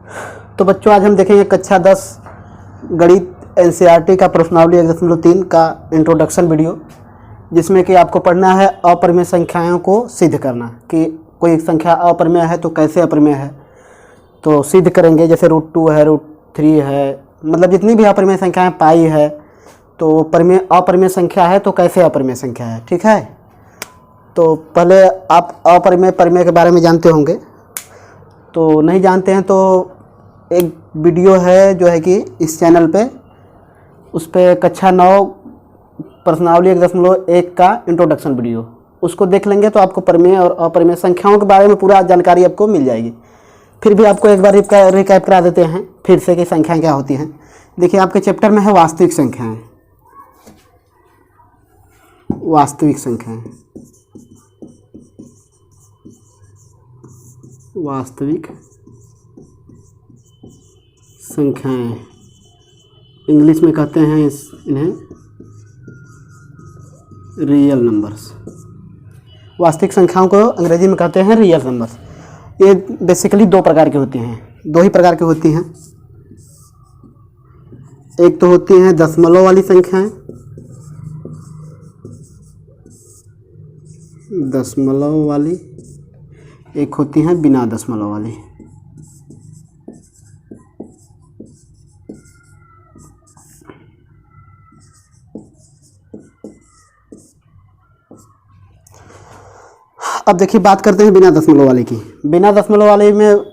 तो बच्चों आज हम देखेंगे कक्षा 10 गणित एनसीईआरटी का प्रश्नावली 1.3 का इंट्रोडक्शन वीडियो, जिसमें कि आपको पढ़ना है अपरिमेय संख्याओं को सिद्ध करना कि कोई संख्या अपरिमेय है तो कैसे अपरिमेय है। तो सिद्ध करेंगे, जैसे √2 है, √3 है, मतलब जितनी भी अपरिमेय संख्याएं पाई है तो अपरिमेय संख्या है तो कैसे अपरिमेय संख्या है। ठीक है, तो पहले आप अपरिमेय परिमेय के बारे में जानते होंगे, तो नहीं जानते हैं तो एक वीडियो है जो है कि इस चैनल पे, उस पर कक्षा 9 प्रश्नावली 1.1 का इंट्रोडक्शन वीडियो, उसको देख लेंगे तो आपको परिमेय और अपरिमेय संख्याओं के बारे में पूरा जानकारी आपको मिल जाएगी। फिर भी आपको एक बार रिकैप करा देते हैं फिर से कि संख्याएं क्या होती हैं। देखिए आपके चैप्टर में है वास्तविक संख्याएं। वास्तविक संख्याएं, वास्तविक संख्याएं इंग्लिश में कहते हैं इन्हें रियल नंबर्स। वास्तविक संख्याओं को अंग्रेजी में कहते हैं रियल नंबर्स। ये बेसिकली दो प्रकार की होती हैं, दो ही प्रकार की होती हैं। एक तो होती हैं दशमलव वाली संख्याएं, दशमलव वाली, एक होती हैं बिना दशमलव वाली। अब देखिए बात करते हैं बिना दशमलव वाले की। बिना दशमलव वाले में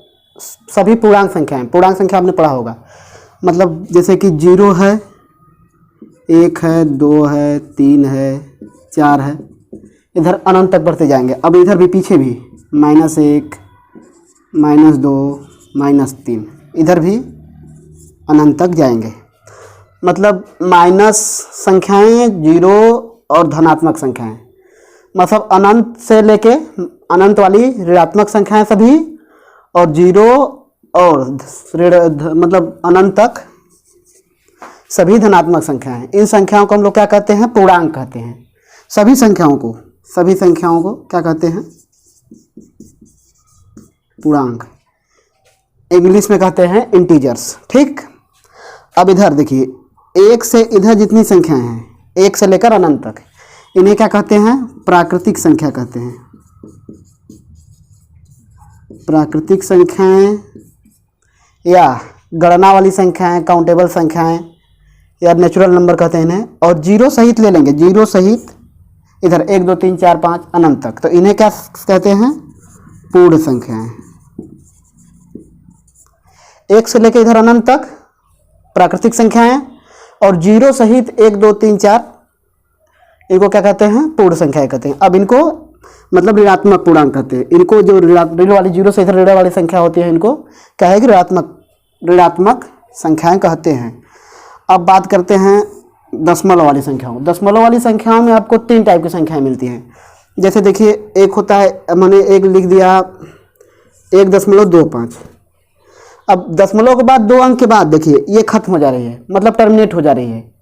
सभी पूर्णांक संख्याएं, पूर्णांक संख्या आपने पढ़ा होगा, मतलब जैसे कि 0 है, 1 है, 2 है, 3 है, 4 है, इधर अनंत तक बढ़ते जाएंगे। अब इधर भी पीछे भी -1, -2, -3, इधर भी अनंत तक जाएंगे। मतलब माइनस संख्याएं, 0 और धनात्मक संख्याएं, मतलब अनंत से लेके अनंत वाली ऋणात्मक संख्याएं सभी, और 0 और मतलब अनंत तक सभी धनात्मक संख्याएं। इन संख्याओं को हम लोग क्या कहते हैं? पूर्णांक कहते हैं। सभी संख्याओं को क्या कहते हैं? पूर्णांक। इंग्लिश में कहते हैं इंटीजर्स। ठीक, अब इधर देखिए, 1 से इधर जितनी संख्याएं हैं, 1 से लेकर अनंत तक, इन्हें क्या कहते हैं? प्राकृतिक संख्या कहते हैं। प्राकृतिक संख्याएं या गणना वाली संख्याएं, काउंटेबल संख्याएं या नेचुरल नंबर कहते हैं इन्हें। और 0 सहित ले लेंगे, 0 सहित इधर 1 2 3 4 5 अनंत तक, तो इन्हें क्या कहते हैं? पूर्ण संख्याएं। 1 से लेकर इधर अनंत तक प्राकृतिक संख्याएं, और 0 सहित 1 2 3 4 इनको क्या कहते हैं? पूर्ण संख्याएं कहते हैं। अब इनको मतलब ऋणात्मक पूर्णांक कहते हैं। इनको जो ऋण वाली 0 से इधर ऋण वाली संख्या होती है, इनको क्या है कि ऋणात्मक संख्याएं कहते हैं। अब बात करते हैं दशमलव वाली संख्याओं। दशमलव वाली संख्याओं में आपको 3 टाइप की संख्याएं मिलती हैं। जैसे देखिए, एक होता है, मैंने एक लिख दिया 1.25। अब दशमलव के बाद 2 अंक के बाद देखिए ये खत्म हो जा रही है, मतलब टर्मिनेट हो जा रही है,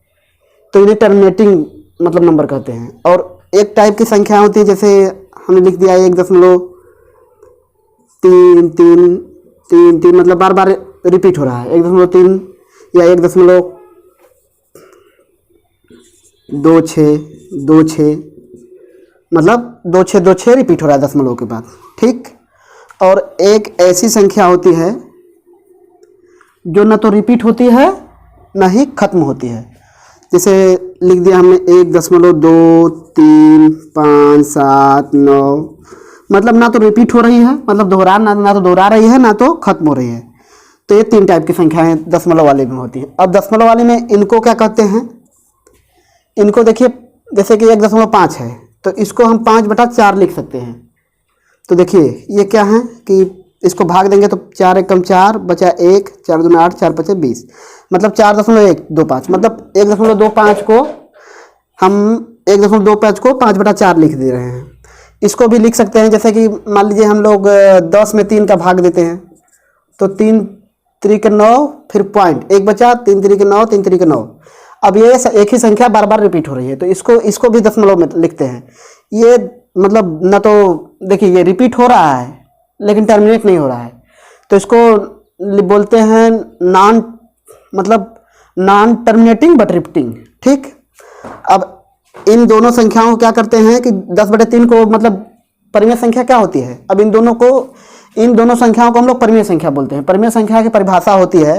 तो इन्हें टर्मिनेटिंग मतलब नंबर कहते हैं। और एक टाइप की संख्या होती है, जैसे हमने लिख दिया 1.3333, मतलब बार बार रिपीट हो रहा है। 1.3 या 1.26, मतलब 2626 रिपीट हो रहा है दशमलव के बाद। ठीक, और एक ऐसी संख्या होती है जो न तो रिपीट होती है न ही खत्म होती है। जैसे लिख दिया हमने 1.234579, मतलब ना तो रिपीट हो रही है, मतलब ना तो दोहरा रही है, ना तो खत्म हो रही है। तो ये 3 टाइप की संख्याएं दशमलव वाले में होती हैं। अब दशमलव वाले में इनको क्या कहते हैं? इनको देखिए, जैसे कि 1.5 है तो इसको हम 5/4 लिख सकते हैं। तो देखिए ये क्या है कि इसको भाग देंगे तो 4 × 4 बचा 1, 4 दूनी 8, 4 × 20, मतलब 4.125, मतलब 1.25 को हम 1.25 को 5/4 लिख दे रहे हैं। इसको भी लिख सकते हैं, जैसे कि मान लीजिए हम लोग 10 में 3 का भाग देते हैं, तो 3 3 × 9, फिर पॉइंट 1 बचा, 3 3 × 9, 3 3 × 9। अब ये एक ही संख्या बार बार रिपीट हो रही है, तो इसको भी दशमलव में लिखते हैं। ये मतलब न तो देखिए ये रिपीट हो रहा है लेकिन टर्मिनेट नहीं हो रहा है, तो इसको बोलते हैं नॉन, मतलब नॉन टर्मिनेटिंग बट रिपीटिंग। ठीक, अब इन दोनों संख्याओं को क्या करते हैं कि 10/3 को मतलब परिमेय संख्या क्या होती है। अब इन दोनों संख्याओं को हम लोग परिमेय संख्या बोलते हैं। परिमेय संख्या की परिभाषा होती है,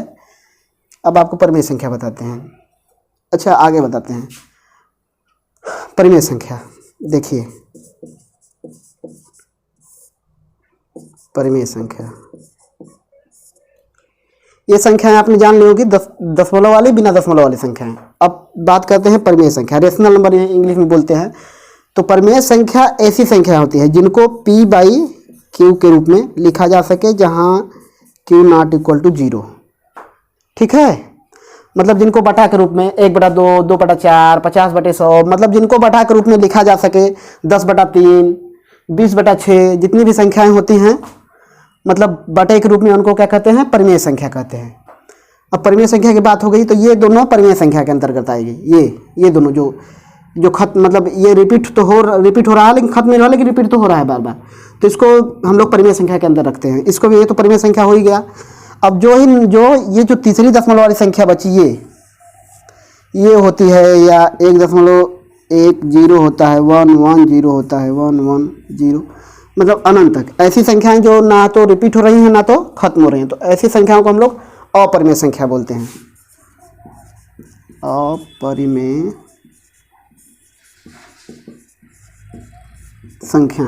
अब आपको परिमेय संख्या बताते हैं। अच्छा, आगे बताते हैं परिमेय संख्या। देखिए परिमेय संख्या, ये संख्याएं आपने जान ली होगी, दशमलव वाली, बिना दशमलव वाली संख्याएं। अब बात करते हैं परिमेय संख्या, रेशनल नंबर इंग्लिश में बोलते हैं। तो परिमेय संख्या ऐसी संख्या होती है जिनको p/q के रूप में लिखा जा सके जहां q नॉट इक्वल टू 0। ठीक है, मतलब जिनको बटा के रूप में 1/2, 2/4, 50/100, मतलब जिनको बटा के रूप में लिखा जा सके, 10/3, 20/6, जितनी भी संख्याएं होती हैं, मतलब बटे के रूप में उनको क्या कहते हैं, परिमेय संख्या कहते हैं। अब परिमेय संख्या की बात हो गई तो ये दोनों परिमेय संख्या के अंतर्गत आएगी। ये दोनों जो खत्म, मतलब ये रिपीट हो रहा है लेकिन खत्म नहीं हो रहा, लेकिन रिपीट तो हो रहा है बार बार, तो इसको हम लोग परिमेय संख्या के अंदर रखते हैं। इसको भी, ये तो परिमेय संख्या हो ही गया। अब जो तीसरी दशमलव वाली संख्या बची, ये होती है, या 1.10 होता है, 110 होता है, 110, मतलब अनंत तक। ऐसी संख्याएं जो ना तो रिपीट हो रही हैं ना तो खत्म हो रही हैं, तो ऐसी संख्याओं को हम लोग अपरिमेय संख्या बोलते हैं। अपरिमेय संख्या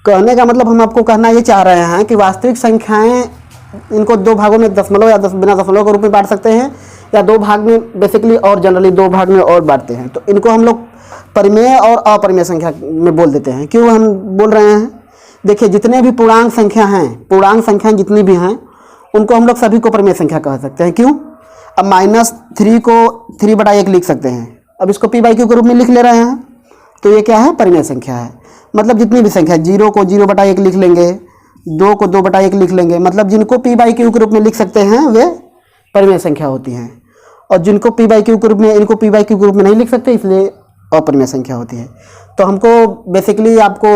कहने का मतलब हम आपको कहना ये चाह रहे हैं कि वास्तविक संख्याएं, इनको दो भागों में, दशमलव या बिना दशमलव के रूप में बांट सकते हैं, या दो भाग में बेसिकली, और जनरली दो भाग में और बांटते हैं। तो इनको हम लोग परिमेय और अपरिमेय संख्या में बोल देते हैं। क्यों हम बोल रहे हैं, देखिए जितने भी पूर्णांक संख्या हैं, पूर्णांक संख्याएं जितनी भी हैं, उनको हम लोग सभी को परिमेय संख्या कह सकते हैं। क्यों, अब -3 को 3/1 लिख सकते हैं, अब इसको p/q के रूप में लिख ले रहे हैं, तो ये क्या है, परिमेय संख्या है। मतलब जितनी भी संख्या, 0 को 0/1 लिख लेंगे, 2 को 2/1 लिख लेंगे, मतलब जिनको p/q के रूप में लिख सकते हैं वे परिमेय संख्या होती हैं, और जिनको p/q के रूप में, इनको p/q के रूप में नहीं लिख सकते, इसलिए अपरिमेय संख्या होती है। तो हमको बेसिकली आपको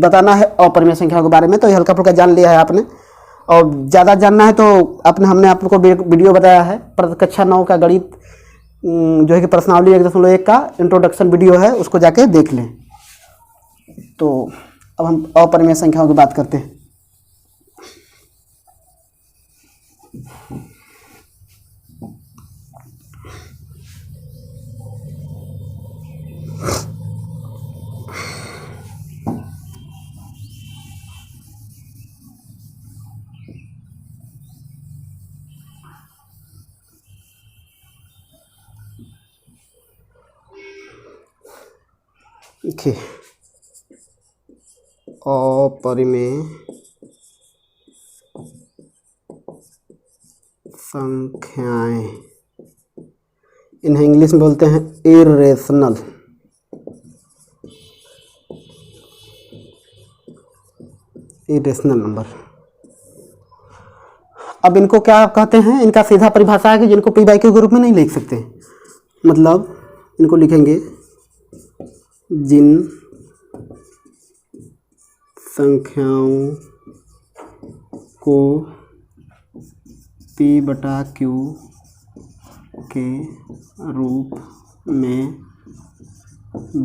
बताना है अपरिमेय संख्या के बारे में, तो ये हल्का फुल्का जान लिया है आपने, और ज़्यादा जानना है तो हमने आपको वीडियो बताया है, कक्षा 9 का गणित जो है कि प्रश्नावली 1.1 का इंट्रोडक्शन वीडियो है, उसको जाके देख लें। तो अब हम अपरिमेय संख्याओं की बात करते हैं। देखिए अपरिमेय संख्याएं, इन्हें इंग्लिश में बोलते हैं इरेशनल। Irrational number. अब इनको क्या कहते हैं, इनका सीधा परिभाषा है कि जिनको p/q के रूप में नहीं लिख सकते, मतलब इनको लिखेंगे जिन संख्याओं को p/q के रूप में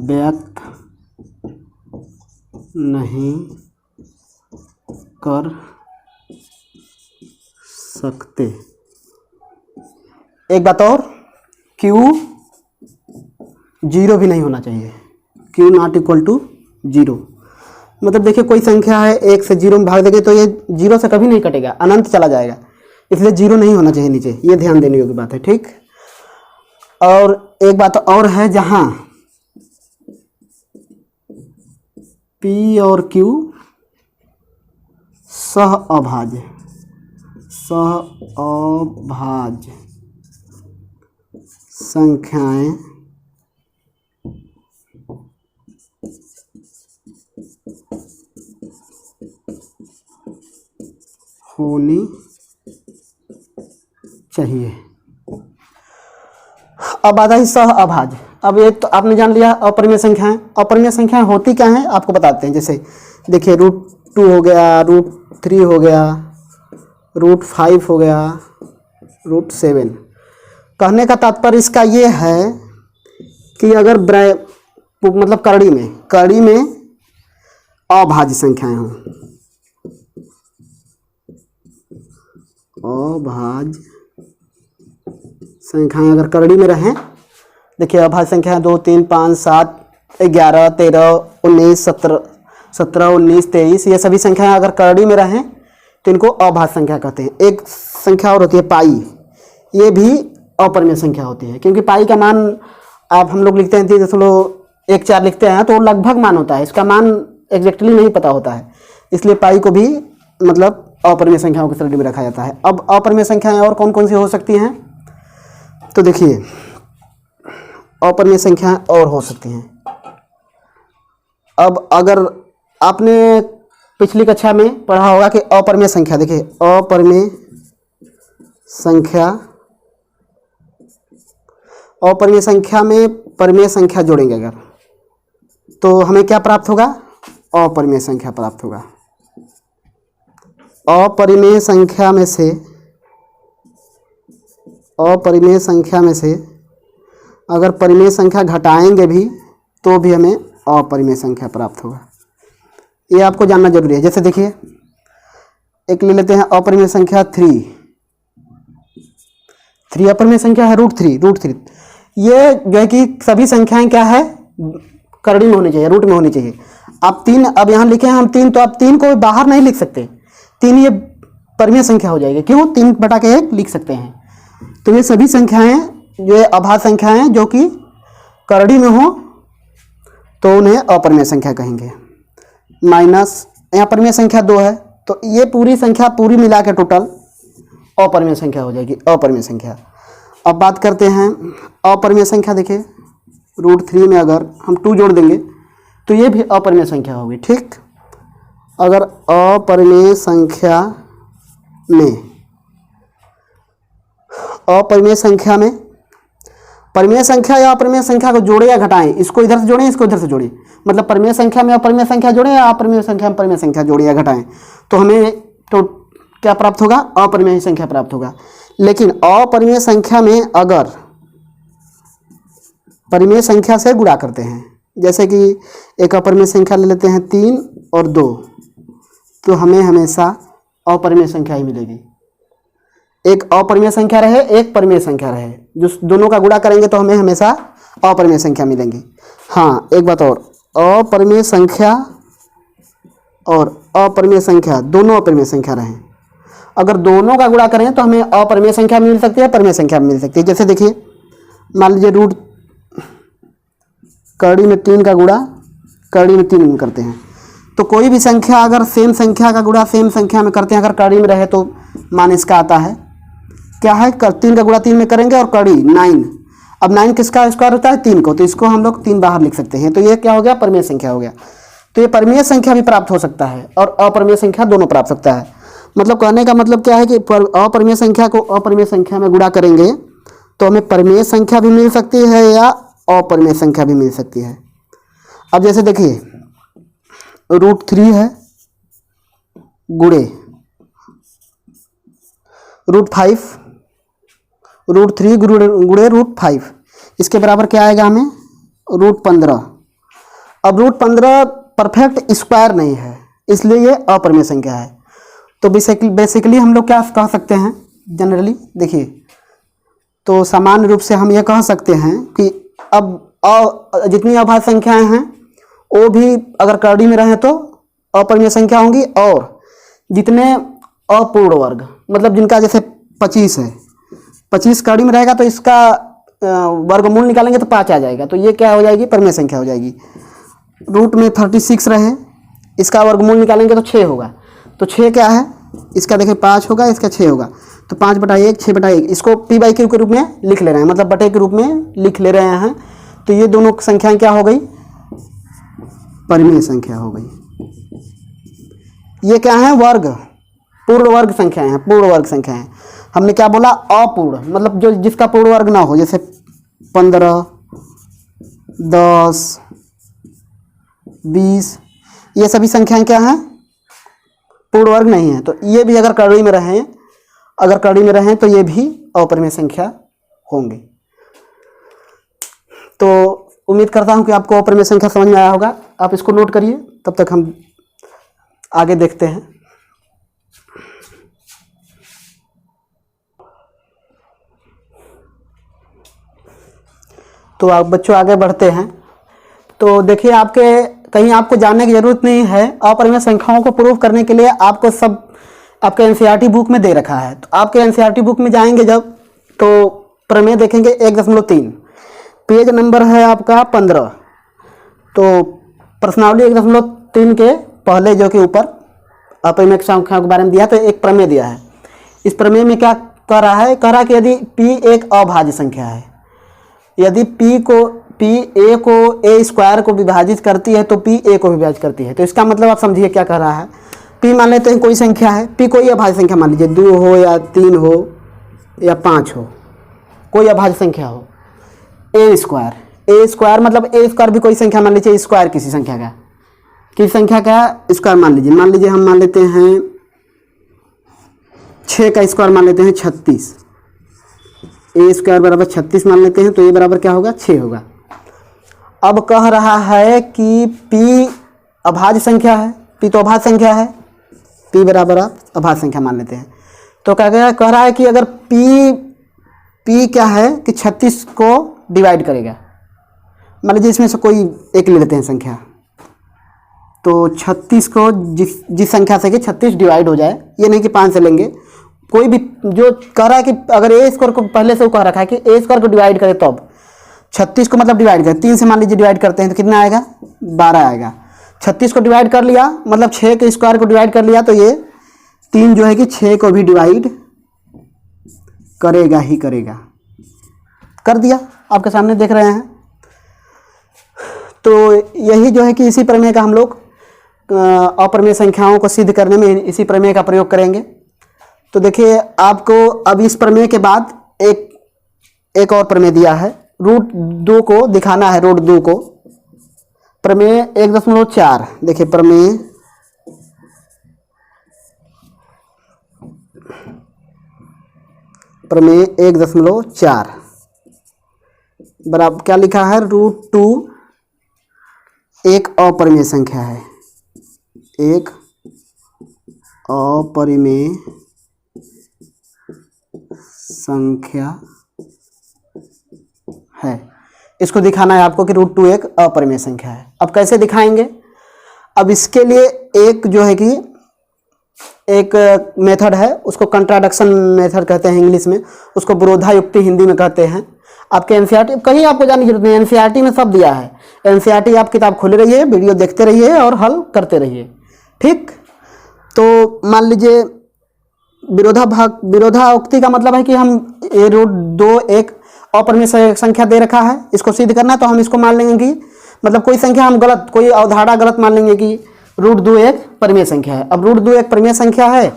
व्यक्त नहीं कर सकते। एक बात और, q 0 भी नहीं होना चाहिए, q नॉट इक्वल टू 0। मतलब देखिए कोई संख्या है, 1 से 0 में भाग देंगे तो ये 0 से कभी नहीं कटेगा, अनंत चला जाएगा, इसलिए 0 नहीं होना चाहिए नीचे, ये ध्यान देने योग्य बात है। ठीक, और एक बात और है, जहां p और q सहअभाज्य संख्याएं होनी चाहिए। अब आता है सहअभाज्य। अब ये तो आपने जान लिया अपरिमेय संख्याएं। अपरिमेय संख्याएं होती क्या हैं आपको बताते हैं। जैसे देखिए √2 हो गया, √3 हो गया, √5 हो गया, √7। कहने का तात्पर्य इसका ये है कि अगर मतलब कड़ी में अभाज्य संख्याएं हों, अभाज्य संख्याएं अगर कड़ी में रहें, देखिए अभाज्य संख्याएं 2, 3, 5, 7, 11, 13, 19, 17, 19, 23, ये सभी संख्याएं अगर कड़ी में रहें तो इनको अभाज्य संख्या कहते हैं। एक संख्या और होती है पाई, ये भी अपरिमेय संख्या होती है, क्योंकि पाई का मान आप हम लोग लिखते हैं 3.14 लिखते हैं तो लगभग मान होता है, इसका मान एग्जैक्टली नहीं पता होता है, इसलिए पाई को भी मतलब अपरिमेय संख्याओं की श्रेणी में रखा जाता है। अब अपरिमेय संख्याएं और कौन कौन सी हो सकती हैं, तो देखिए अपरिमेय संख्याएं और हो सकती हैं। अब अगर आपने पिछली कक्षा में पढ़ा होगा कि अपरिमेय संख्या, देखिए अपरिमेय संख्या में परिमेय संख्या जोड़ेंगे अगर, तो हमें क्या प्राप्त होगा, अपरिमेय संख्या प्राप्त होगा। अपरिमेय संख्या में से अगर परिमेय संख्या घटाएंगे भी तो भी हमें अपरिमेय संख्या प्राप्त होगा, ये आपको जानना जरूरी है। जैसे देखिए एक ले लेते हैं अपरिमेय संख्या 3 अपरिमेय संख्या है √3। ये जो है कि सभी संख्याएं क्या है, करड़ी में होनी चाहिए, रूट में होनी चाहिए। अब 3, अब यहाँ लिखे हैं हम 3, तो अब 3 को बाहर नहीं लिख सकते, 3 ये परिमेय संख्या हो जाएगी, क्यों, 3/1 लिख सकते हैं। तो ये सभी संख्याएं जो अभाज्य संख्याएं जो कि करड़ी में हो तो उन्हें अपरिमेय संख्या कहेंगे। माइनस यहाँ परिमेय संख्या 2 है, तो ये पूरी संख्या पूरी मिला के टोटल अपरिमेय संख्या हो जाएगी, अपरिमेय संख्या। अब बात करते हैं अपरिमेय संख्या, देखिए √3 में अगर हम 2 जोड़ देंगे तो ये भी अपरिमेय संख्या होगी, ठीक। अगर अपरिमेय संख्या में परिमेय संख्या या अपरिमेय संख्या को जोड़े या घटाएं, इसको इधर से जोड़ें, इसको इधर से जोड़ें, मतलब परिमेय संख्या में अपरिमेय संख्या जोड़ें या अपरिमेय संख्या में परिमेय संख्या जोड़े या घटाएं, तो हमें तो क्या प्राप्त होगा, अपरिमेय संख्या प्राप्त होगा। लेकिन अपरिमेय संख्या में अगर परिमेय संख्या से गुणा करते हैं, जैसे कि एक अपरिमेय संख्या ले लेते हैं 3 और 2, तो हमें हमेशा अपरिमेय संख्या ही मिलेगी। एक अपरिमेय संख्या रहे, एक परिमेय संख्या रहे, जो दोनों का गुणा करेंगे तो हमें हमेशा अपरिमेय संख्या मिलेंगी। हाँ, एक बात और, अपरिमेय संख्या और अपरिमेय संख्या दोनों अपरिमेय संख्या रहें, अगर दोनों का गुणा करें तो हमें अपरिमेय संख्या मिल सकती है, परिमेय संख्या मिल सकती है। जैसे देखिए मान लीजिए कड़ी में 3 का गुणा कड़ी में 3 करते हैं, तो कोई भी संख्या अगर सेम संख्या का गुणा सेम संख्या में करते हैं, अगर कड़ी में रहे तो मान इसका आता है क्या है, 3 का गुणा 3 में करेंगे और कड़ी 9। अब 9 किसका स्क्वायर होता है, 3 को, तो इसको हम लोग 3 बाहर लिख सकते हैं, तो ये क्या हो गया, परिमेय संख्या हो गया। तो ये परिमेय संख्या भी प्राप्त हो सकता है और अपरिमेय संख्या दोनों प्राप्त हो सकता है। मतलब कहने का मतलब क्या है कि अपरिमेय संख्या को अपरिमेय संख्या में गुणा करेंगे तो हमें परिमेय संख्या भी मिल सकती है या अपरिमेय संख्या भी मिल सकती है। अब जैसे देखिए √3 है गुणे √5, √3 गुणे √5, इसके बराबर क्या आएगा हमें, √15। अब √15 परफेक्ट स्क्वायर नहीं है, इसलिए ये अपरिमेय संख्या है। तो बेसिकली हम लोग क्या कह सकते हैं, जनरली देखिए, तो सामान्य रूप से हम ये कह सकते हैं कि अब जितनी अभाज्य संख्याएं हैं वो भी अगर कड़ी में रहें तो अपरिमेय संख्या होंगी, और जितने अपूर्ण वर्ग मतलब जिनका जैसे 25 है, 25 कड़ी में रहेगा तो इसका वर्गमूल निकालेंगे तो 5 आ जाएगा, तो ये क्या हो जाएगी, परिमेय संख्या हो जाएगी। रूट में 36 रहे, इसका वर्गमूल निकालेंगे तो 6 होगा, तो 6 क्या है, इसका देखिए 5 होगा, इसका 6 होगा, तो 5/1 6/1, इसको p/q के रूप में लिख ले रहे हैं, मतलब बटे के रूप में लिख ले रहे हैं। तो ये दोनों संख्याएं क्या हो गई, परिमेय संख्या हो गई। ये क्या है, वर्ग, पूर्ण वर्ग संख्याएं हैं, पूर्ण वर्ग संख्याएं। हमने क्या बोला, अपूर्ण मतलब जो जिसका पूर्ण वर्ग ना हो, जैसे 15 10 20, ये सभी संख्याएं क्या हैं, पूर्ण वर्ग नहीं है। तो ये भी अगर कड़ी में रहें अगर कड़ी में रहें तो ये भी अपरिमेय संख्या होंगे। तो उम्मीद करता हूँ कि आपको अपरिमेय संख्या समझ में आया होगा। आप इसको नोट करिए, तब तक हम आगे देखते हैं। तो आप बच्चों आगे बढ़ते हैं। तो देखिए, कहीं आपको जानने की ज़रूरत नहीं है। अपरिमेय संख्याओं को प्रूव करने के लिए आपको सब आपके एनसीईआरटी बुक में दे रखा है। तो आपके एनसीईआरटी बुक में जाएंगे जब, तो प्रमेय देखेंगे 1.3, पेज नंबर है आपका 15। तो प्रश्नावली 1.3 के पहले जो कि ऊपर अपरिमेय संख्याओं के बारे में दिया, तो एक प्रमेय दिया है। इस प्रमेय में क्या कह रहा है? कह रहा है कि यदि p एक अभाज्य संख्या है, यदि p a को a स्क्वायर को विभाजित करती है तो p a को विभाजित करती है। तो इसका मतलब आप समझिए क्या कह रहा है। p मान लेते हैं कोई संख्या है, p कोई अभाज्य संख्या मान लीजिए, 2 हो या 3 हो या 5 हो, कोई अभाज्य संख्या हो। a स्क्वायर मतलब a स्क्वायर भी कोई संख्या मान लीजिए, स्क्वायर किसी संख्या का स्क्वायर मान लीजिए हम मान लेते हैं 6 का स्क्वायर मान लेते हैं 36। a स्क्वायर बराबर 36 मान लेते हैं, तो ये बराबर क्या होगा? 6 होगा। अब कह रहा है कि p अभाज्य संख्या है, p तो अभाज्य संख्या है, p बराबर आप अभाज्य संख्या मान लेते हैं। तो क्या कह रहा है कि अगर p क्या है कि 36 को डिवाइड करेगा। मान लीजिए इसमें से कोई एक ले लेते हैं संख्या, तो 36 को जिस संख्या से कि 36 डिवाइड हो जाए, ये नहीं कि 5 से लेंगे, कोई भी जो कह रहा है कि अगर ए स्क्वायर को पहले से वो कह रखा है कि ए स्क्वायर को डिवाइड करें, तो अब 36 को मतलब डिवाइड करें, 3 से मान लीजिए डिवाइड करते हैं तो कितना आएगा? 12 आएगा। 36 को डिवाइड कर लिया मतलब 6 के स्क्वायर को डिवाइड कर लिया, तो ये 3 जो है कि 6 को भी डिवाइड करेगा ही करेगा। कर दिया, आपके सामने देख रहे हैं। तो यही जो है कि इसी प्रमेय का हम लोग अपरिमेय संख्याओं को सिद्ध करने में इसी प्रमेय का प्रयोग करेंगे। तो देखिए, आपको अब इस प्रमेय के बाद एक और प्रमेय दिया है, √2 को दिखाना है। √2 को प्रमेय 1.4, देखिए प्रमेय प्रमेय 1.4 बराबर क्या लिखा है? √2 एक अपरिमेय संख्या है, एक अपरिमेय संख्या है। इसको दिखाना है आपको कि √2 एक अपरिमेय संख्या है। अब कैसे दिखाएंगे? अब इसके लिए एक जो है कि एक मेथड है, उसको कंट्राडिक्शन मेथड कहते हैं इंग्लिश में, उसको विरोधायुक्ति हिंदी में कहते हैं। आपके एनसीईआरटी कहीं आपको जाने की जरूरत नहीं, एनसीईआरटी में सब दिया है। एनसीईआरटी आप किताब खोले रहिए, वीडियो देखते रहिए और हल करते रहिए, ठीक। तो मान लीजिए विरोधायुक्ति का मतलब है कि हम √2 एक अपरिमेय संख्या दे रखा है, इसको सिद्ध करना है, तो हम इसको मान लेंगे कि मतलब कोई संख्या हम गलत, कोई अवधारणा गलत मान लेंगे कि √2 एक परिमेय संख्या है। अब √2 एक परिमेय संख्या है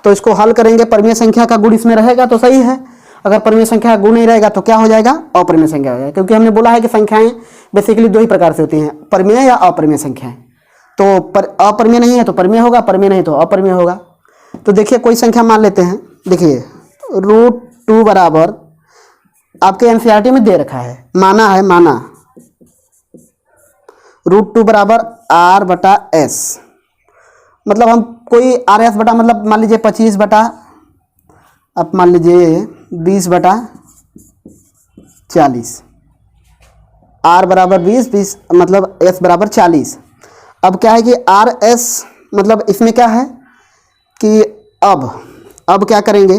तो इसको हल करेंगे, परिमेय संख्या का गुण इसमें रहेगा तो सही है, अगर परिमेय संख्या का गुण नहीं रहेगा तो क्या हो जाएगा? अपरिमेय संख्या हो जाएगा। क्योंकि हमने बोला है कि संख्याएं बेसिकली 2 ही प्रकार से होती हैं, परिमेय या अपरिमेय संख्याएं। तो अपरिमेय नहीं है तो परिमेय होगा, परिमेय नहीं तो अपरिमेय होगा। तो देखिए कोई संख्या मान लेते हैं, देखिए √2 बराबर आपके एनसीईआरटी में दे रखा है, माना √2 बराबर r/s, मतलब हम कोई RS बटा मतलब मान लीजिए 25 बटा, अब मान लीजिए 20/40, r बराबर 20 मतलब s बराबर 40। अब क्या है कि RS मतलब इसमें क्या है कि अब क्या करेंगे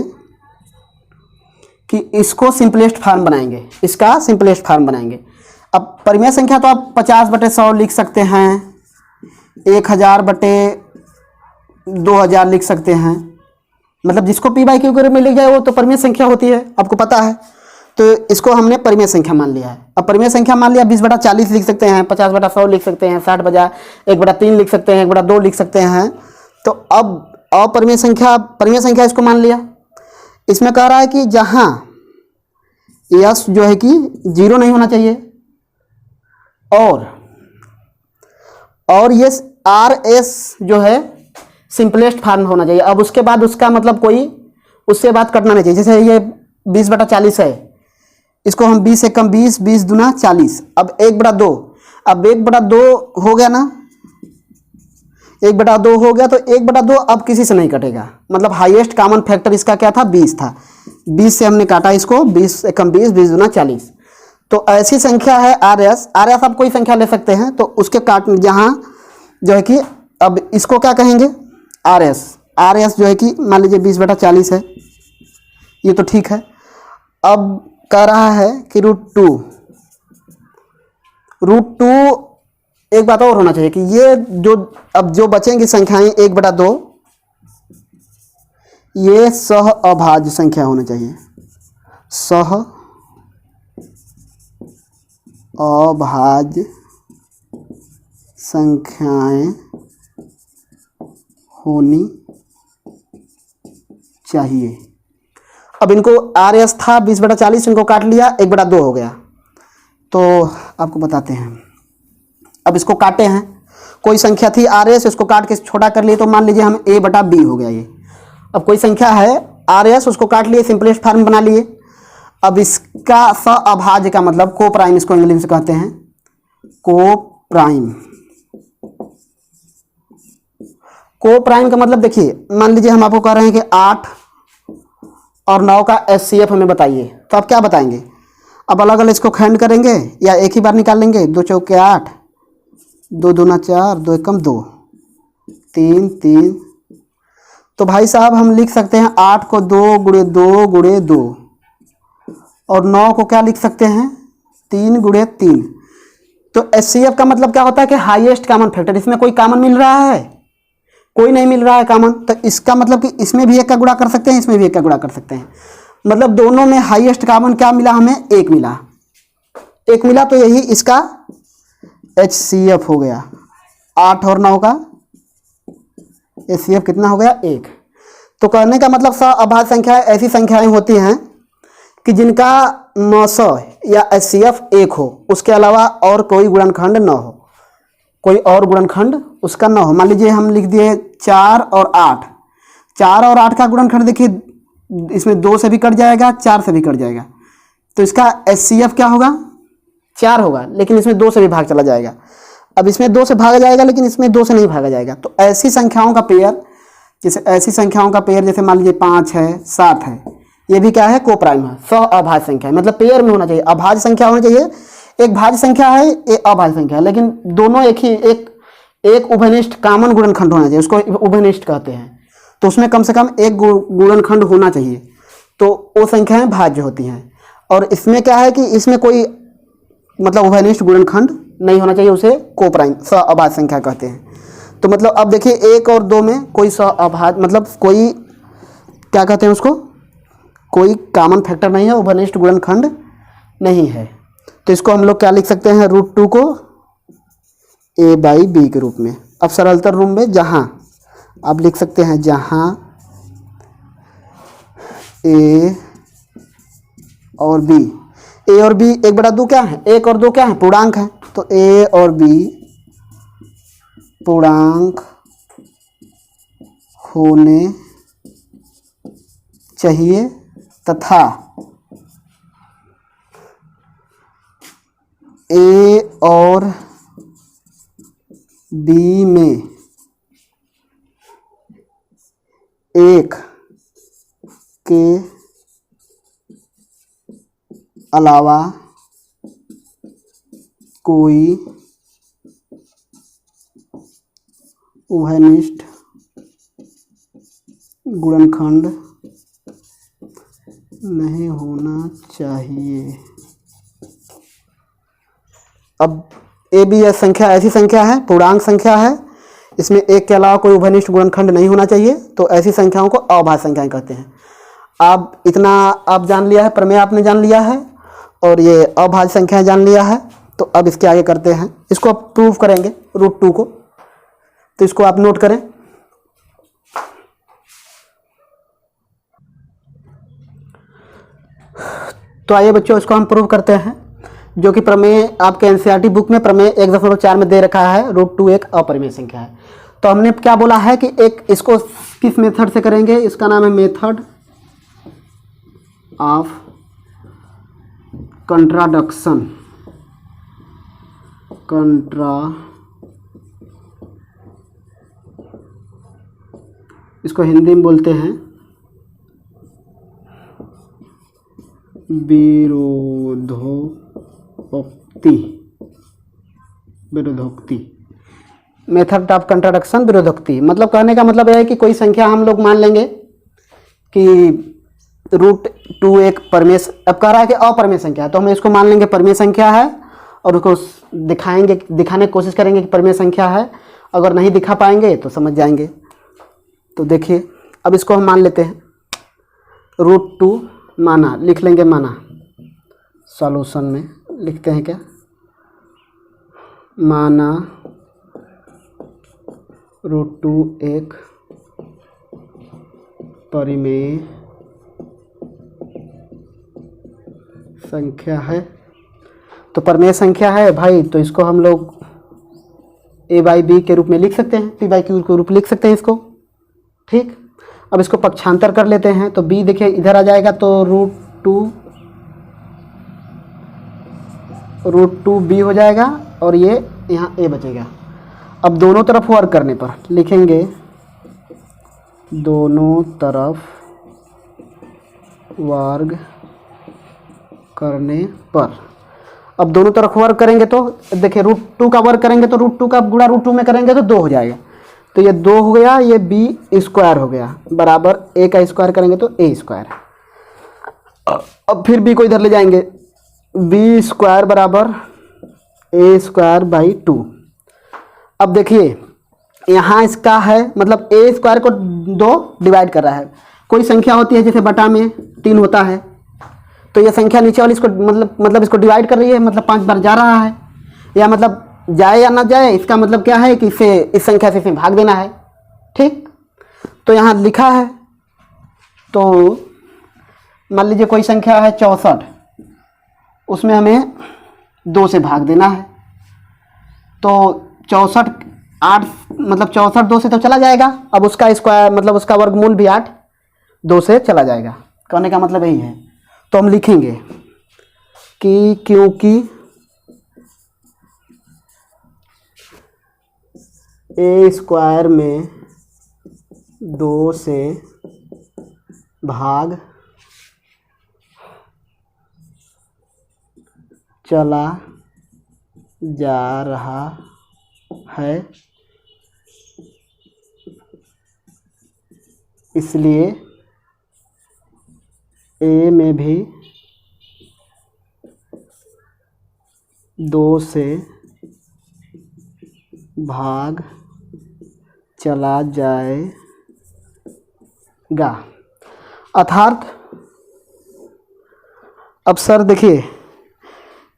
कि इसको सिंपलेस्ट फॉर्म बनाएंगे, इसका सिंपलेस्ट फॉर्म बनाएंगे। अब परिमेय संख्या तो आप 50/100 लिख सकते हैं, 1000/2000 लिख सकते हैं, मतलब जिसको p/q के रूप में लिख जाए वो तो परिमेय संख्या होती है, आपको पता है। तो इसको हमने परिमेय संख्या मान लिया है। अब परिमेय संख्या मान लिया 20/40 लिख सकते हैं, 50/100 लिख सकते हैं, 60/1/3 लिख सकते हैं, 1/2 लिख सकते हैं। तो अब अपरिमेय संख्या परिमेय संख्या इसको मान लिया। इसमें कह रहा है कि जहाँ यस जो है कि 0 नहीं होना चाहिए और ये RS जो है सिंपलेस्ट फॉर्म होना चाहिए। अब उसके बाद उसका मतलब कोई उससे बात कटना नहीं चाहिए। जैसे ये 20/40 है, इसको हम 20 एकम 20, 20 दूना 40, अब 1/2, अब 1/2 हो गया ना, 1/2 हो गया, तो 1/2 अब किसी से नहीं कटेगा, मतलब हाईएस्ट कॉमन फैक्टर इसका क्या था, 20 था, 20 से हमने काटा इसको, 20 एकम 20, 20 दूना 40। तो ऐसी संख्या है RS आप कोई संख्या ले सकते हैं, तो उसके काट जहाँ जो है कि अब इसको क्या कहेंगे, RS जो है कि मान लीजिए 20/40 है, ये तो ठीक है। अब कह रहा है कि √2 एक बात और होना चाहिए कि ये जो बचेंगी संख्याएं 1/2, ये सह अभाज्य संख्या होना चाहिए, सह अभाज्य संख्याएं होनी चाहिए। अब इनको RS था 20/40, इनको काट लिया, 1/2 हो गया। तो आपको बताते हैं, अब इसको काटे हैं, कोई संख्या थी RS, इसको काट के छोटा कर लिए, तो मान लीजिए हम A/B हो गया ये। अब कोई संख्या है RS, उसको काट लिए, सिंपलेस्ट फॉर्म बना लिए। अब इसका सअभाज्य का मतलब को प्राइम, इसको इंग्लिश में कहते हैं को प्राइम का मतलब देखिए, मान लीजिए हम आपको कह रहे हैं कि 8 और 9 का HCF हमें बताइए, तो आप क्या बताएंगे। अब अलग अलग इसको खंड करेंगे या एक ही बार निकाल लेंगे, 2 चौके 8, 2 दूना 4, 2 एकम 2, 3 3। तो भाई साहब हम लिख सकते हैं 8 को 2 × 2 × 2 और 9 को क्या लिख सकते हैं 3 × 3। तो HCF का मतलब क्या होता है कि हाईएस्ट कॉमन फैक्टर, इसमें कोई कॉमन मिल रहा है, कोई नहीं मिल रहा है कॉमन, तो इसका मतलब कि इसमें भी 1 का गुणा कर सकते हैं, इसमें भी 1 का गुणा कर सकते हैं, मतलब दोनों में हाईएस्ट कॉमन क्या मिला हमें, 1 मिला, तो यही इसका HCF हो गया। 8 और 9 का HCF कितना हो गया, 1। तो कहने का मतलब सअभाज्य संख्याएं ऐसी संख्याएं होती हैं कि जिनका मस या HCF 1 हो, उसके अलावा और कोई गुणनखंड न हो, कोई और गुणनखंड उसका न हो। मान लीजिए हम लिख दिए 4 और 8, 4 और 8 का गुणनखंड देखिए, इसमें 2 से भी कट जाएगा, 4 से भी कट जाएगा, तो इसका HCF क्या होगा, 4 होगा, लेकिन इसमें 2 से भी भाग चला जाएगा। अब इसमें 2 से भागा जाएगा, लेकिन इसमें 2 से नहीं भागा जाएगा। तो ऐसी संख्याओं का पेयर, जैसे मान लीजिए 5 है, 7 है, ये भी क्या है, को प्राइम है, सअभाज्य संख्या है, मतलब पेयर में होना चाहिए, अभाज्य संख्या होनी चाहिए। एक भाज्य संख्या है, एक अभाज्य संख्या है, लेकिन दोनों एक उभयनिष्ठ कॉमन गुणनखंड होना चाहिए, उसको उभयनिष्ठ कहते हैं। तो उसमें कम से कम एक गुणनखंड होना चाहिए, तो वो संख्याएं भाज्य होती हैं। और इसमें क्या है कि इसमें कोई मतलब उभयनिष्ठ गुणनखंड नहीं होना चाहिए, उसे को प्राइम सअभाज्य संख्या कहते हैं। तो मतलब अब देखिए 1 और 2 में कोई सअभाज्य मतलब कोई क्या कहते हैं उसको, कोई कॉमन फैक्टर नहीं है, उभयनिष्ठ गुणनखंड नहीं है। तो इसको हम लोग क्या लिख सकते हैं, √2 को A/B के रूप में। अब सरलतर रूप में जहाँ आप लिख सकते हैं, जहाँ A और B 1/2 क्या है, 1 और 2 क्या है, पूर्णांक है, तो A और B पूर्णांक होने चाहिए तथा A और B में 1 के अलावा कोई उभयनिष्ठ गुणनखंड नहीं होना चाहिए। अब A/B संख्या ऐसी संख्या है, पूर्णांक संख्या है, इसमें 1 के अलावा कोई उभयनिष्ठ गुणनखंड नहीं होना चाहिए, तो ऐसी संख्याओं को अभाज्य संख्याएं कहते हैं। आप इतना आप जान लिया है, प्रमेय आपने जान लिया है और ये अभाज्य संख्याएं जान लिया है। तो अब इसके आगे करते हैं, इसको आप प्रूव करेंगे √2 को, तो इसको आप नोट करें। तो आइए बच्चों, इसको हम प्रूव करते हैं, जो कि प्रमेय आपके NCERT बुक में प्रमेय 1.4 में दे रखा है, √2 एक अपरिमेय संख्या है। तो हमने क्या बोला है कि एक इसको किस मेथड से करेंगे, इसका नाम है मेथड ऑफ कंट्राडक्शन, इसको हिंदी में बोलते हैं विरोधोक्ति, मेथड ऑफ कंट्राडक्शन, विरोधोक्ति। मतलब कहने का मतलब यह है कि कोई संख्या हम लोग मान लेंगे कि √2 एक परमेय, अब कह रहा है कि अपरमेय संख्या है, तो हम इसको मान लेंगे परमेय संख्या है और उसको दिखाने की कोशिश करेंगे कि परमेय संख्या है। अगर नहीं दिखा पाएंगे तो समझ जाएंगे। तो देखिए अब इसको हम मान लेते हैं, √2 माना, लिख लेंगे माना, सॉल्यूशन में लिखते हैं क्या, माना √2 एक परिमेय संख्या है। तो परिमेय संख्या है भाई, तो इसको हम लोग a/b के रूप में लिख सकते हैं, p/q के रूप में लिख सकते हैं इसको। ठीक, अब इसको पक्षांतर कर लेते हैं, तो b देखिए इधर आ जाएगा, तो √2b हो जाएगा और ये यहाँ a बचेगा। अब दोनों तरफ वर्ग करने पर लिखेंगे, दोनों तरफ वर्ग करने पर। अब दोनों तरफ वर्ग करेंगे तो देखिए √2 का वर्ग करेंगे तो √2 का गुणा √2 में करेंगे तो 2 हो जाएगा, तो ये 2 हो गया, ये b² हो गया, बराबर a का स्क्वायर करेंगे तो a²। अब फिर b को इधर ले जाएंगे, b² बराबर a²/2। अब देखिए यहाँ इसका है, मतलब a² को 2 डिवाइड कर रहा है। कोई संख्या होती है जैसे बटा में 3 होता है, तो ये संख्या नीचे वाली इसको मतलब इसको डिवाइड कर रही है, मतलब 5 बार जा रहा है, या मतलब जाए या ना जाए, इसका मतलब क्या है कि इसे इस संख्या से इसे भाग देना है। ठीक, तो यहाँ लिखा है, तो मान लीजिए कोई संख्या है 64, उसमें हमें 2 से भाग देना है, तो 64 8 मतलब 64 2 से तो चला जाएगा, अब उसका स्क्वायर मतलब उसका वर्गमूल भी 8 2 से चला जाएगा। कहने का मतलब यही है। तो हम लिखेंगे कि क्योंकि a² में 2 से भाग चला जा रहा है, इसलिए a में भी 2 से भाग चला जाएगा। अर्थात अब सर देखिए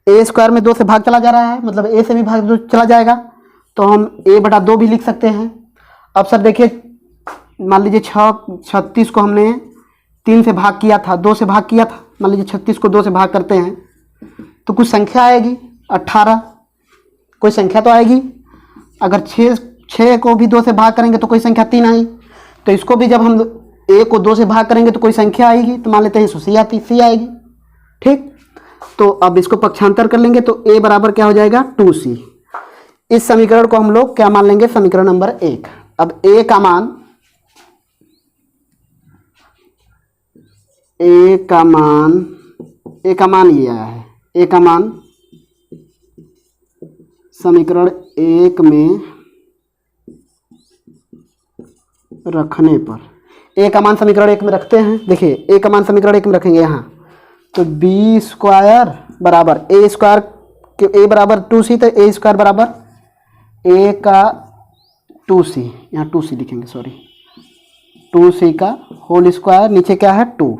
a² में 2 से भाग चला जा रहा है, मतलब a से भी भाग चला जाएगा, तो हम a/2 भी लिख सकते हैं। अब सर देखिए मान लीजिए 36 को हमने 3 से भाग किया था, 2 से भाग किया था, मान लीजिए 36 को 2 से भाग करते हैं तो कुछ संख्या आएगी 18, कोई संख्या तो आएगी। अगर 6 को भी 2 से भाग करेंगे तो कोई संख्या 3 आई, तो इसको भी जब हम a को 2 से भाग करेंगे तो कोई संख्या आएगी, तो मान लेते हैं सी आएगी। ठीक, तो अब इसको पक्षांतर कर लेंगे, तो a बराबर क्या हो जाएगा 2c। इस समीकरण को हम लोग क्या मान लेंगे, समीकरण नंबर 1। अब a का मान ये आया है, a का मान समीकरण 1 में रखने पर, a का मान समीकरण 1 में रखते हैं। देखिए a का मान समीकरण 1 में रखेंगे यहाँ, तो b² बराबर a² a बराबर 2c, तो a² बराबर a का 2c, यहाँ 2c लिखेंगे, सॉरी 2c का होल स्क्वायर, नीचे क्या है 2।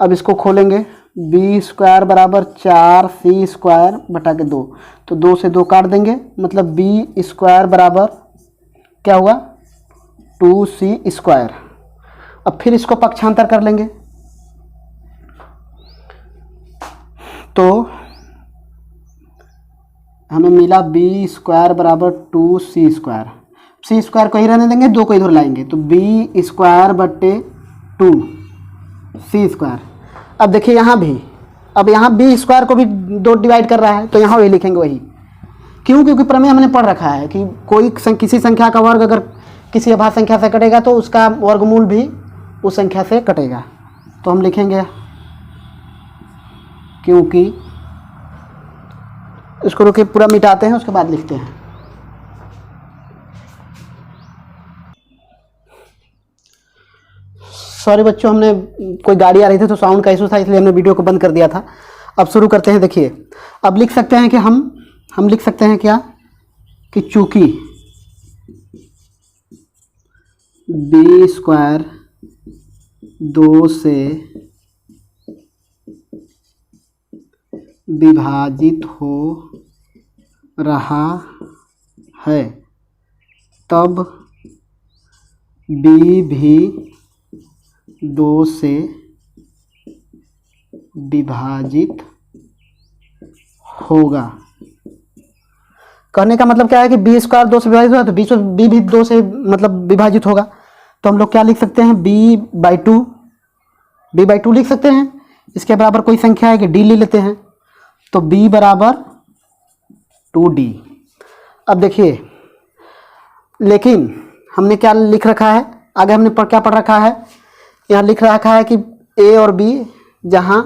अब इसको खोलेंगे, b² बराबर 4c² बटा के 2, तो 2 से 2 काट देंगे, मतलब b² बराबर क्या हुआ 2c²। अब फिर इसको पक्षांतर कर लेंगे, तो हमें मिला b² बराबर 2c²। c² को ही रहने देंगे, 2 को इधर लाएंगे, तो b² बटे 2 सी स्क्वायर। अब देखिए यहाँ भी, अब यहाँ बी स्क्वायर को भी 2 डिवाइड कर रहा है, तो यहाँ वही लिखेंगे वही। क्यों? क्योंकि प्रमेय हमने पढ़ रखा है कि किसी संख्या का वर्ग अगर किसी अभाज्य संख्या से कटेगा तो उसका वर्गमूल भी उस संख्या से कटेगा। तो हम लिखेंगे क्योंकि, इसको रोके पूरा मिटाते हैं उसके बाद लिखते हैं। सॉरी बच्चों, हमने कोई गाड़ी आ रही थी तो साउंड का इशू था, इसलिए हमने वीडियो को बंद कर दिया था। अब शुरू करते हैं। देखिए अब लिख सकते हैं कि हम लिख सकते हैं क्या कि चूंकि बी स्क्वायर 2 से विभाजित हो रहा है तब बी भी 2 से विभाजित होगा। कहने का मतलब क्या है कि बी स्क्वायर 2 से विभाजित होगा तो बी भी 2 से मतलब विभाजित होगा। तो हम लोग क्या लिख सकते हैं, b/2 लिख सकते हैं। इसके बराबर कोई संख्या है कि d ले लेते हैं, तो b बराबर 2d। अब देखिए, लेकिन हमने क्या लिख रखा है, आगे हमने क्या पढ़ रखा है, यहाँ लिख रखा है कि a और b, जहाँ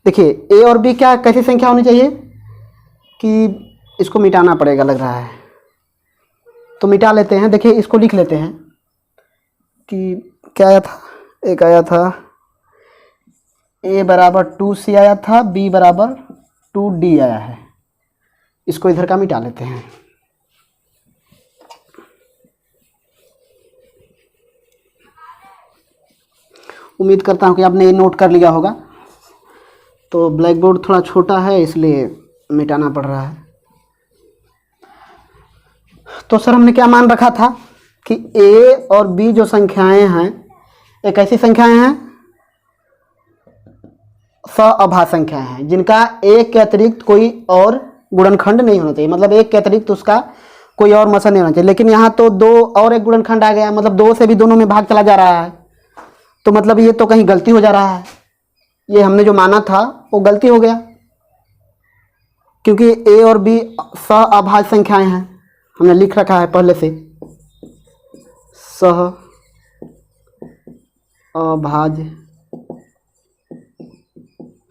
देखिए a और b क्या कैसी संख्या होनी चाहिए कि इसको मिटाना पड़ेगा लग रहा है, तो मिटा लेते हैं। देखिए इसको लिख लेते हैं कि क्या आया था, एक आया था a बराबर 2c आया था, b बराबर 2d आया है। इसको इधर का मिटा लेते हैं। उम्मीद करता हूँ कि आपने ये नोट कर लिया होगा। तो ब्लैक बोर्ड थोड़ा छोटा है इसलिए मिटाना पड़ रहा है। तो सर हमने क्या मान रखा था कि a और b जो संख्याएं हैं, एक ऐसी संख्याएं हैं सअभाज्य संख्याएं हैं जिनका एक के अतिरिक्त कोई और गुणनखंड नहीं होना चाहिए, मतलब एक के अतिरिक्त उसका कोई और मसल नहीं होना चाहिए। लेकिन यहाँ तो 2 और एक गुणनखंड आ गया, मतलब 2 से भी दोनों में भाग चला जा रहा है, तो मतलब ये तो कहीं गलती हो जा रहा है। ये हमने जो माना था वो गलती हो गया, क्योंकि a और b सअभाज्य संख्याएं हैं। हमने लिख रखा है पहले से, सअभाज्य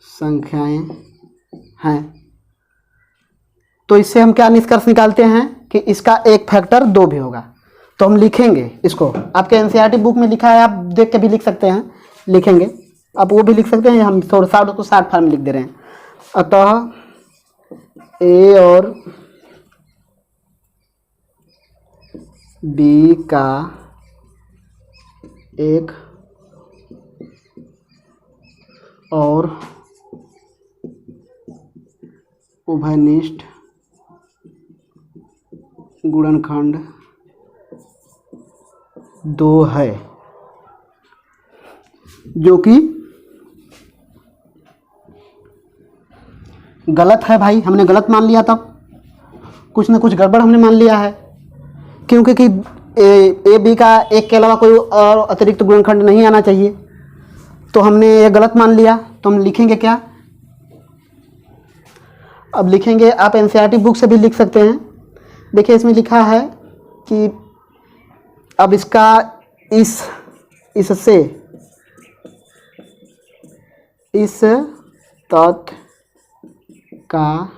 संख्याएं हैं। तो इससे हम क्या निष्कर्ष निकालते हैं कि इसका एक फैक्टर 2 भी होगा। तो हम लिखेंगे इसको, आपके एनसीईआरटी बुक में लिखा है, आप देख के भी लिख सकते हैं, लिखेंगे आप वो भी लिख सकते हैं। हम थोड़ा सा उसको शॉर्ट फॉर्म में लिख दे रहे हैं। अतः a और b का एक और उभयनिष्ठ गुणनखंड 2 है, जो कि गलत है। भाई हमने गलत मान लिया, तब कुछ ना कुछ गड़बड़ हमने मान लिया है, क्योंकि कि ए बी का एक के अलावा कोई और अतिरिक्त गुणनखंड नहीं आना चाहिए। तो हमने ये गलत मान लिया। तो हम लिखेंगे क्या, अब लिखेंगे, आप एनसीईआरटी बुक से भी लिख सकते हैं। देखिए इसमें लिखा है कि अब इसका इससे इस तथ्य का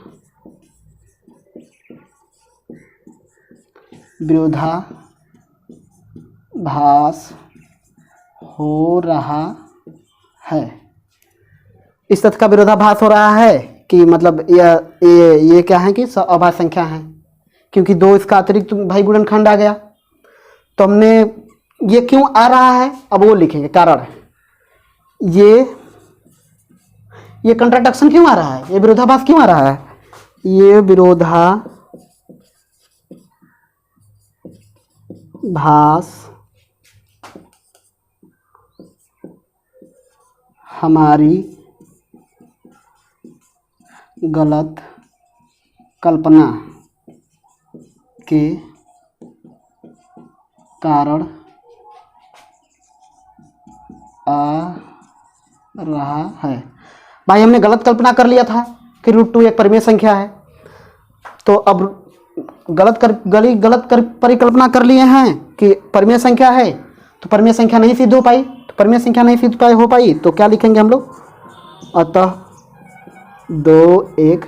विरोधाभास हो रहा है। इस तथ्य का विरोधाभास हो रहा है कि मतलब ये क्या है कि अभाज्य संख्या है, क्योंकि 2 इसका अतिरिक्त भाई गुणनखंड आ गया। तो हमने ये क्यों आ रहा है अब वो लिखेंगे कारण। ये कंट्राडिक्शन क्यों आ रहा है, ये विरोधाभास क्यों आ रहा है, ये विरोधाभास हमारी गलत कल्पना के कारण आ रहा है। भाई हमने गलत कल्पना कर लिया था कि √2 एक परिमेय संख्या है, तो अब गलत परिकल्पना कर लिए हैं कि परिमेय संख्या है, तो परिमेय संख्या नहीं सिद्ध हो पाई। तो परिमेय संख्या नहीं सिद्ध हो पाई तो क्या लिखेंगे हम लोग, अतः 2 एक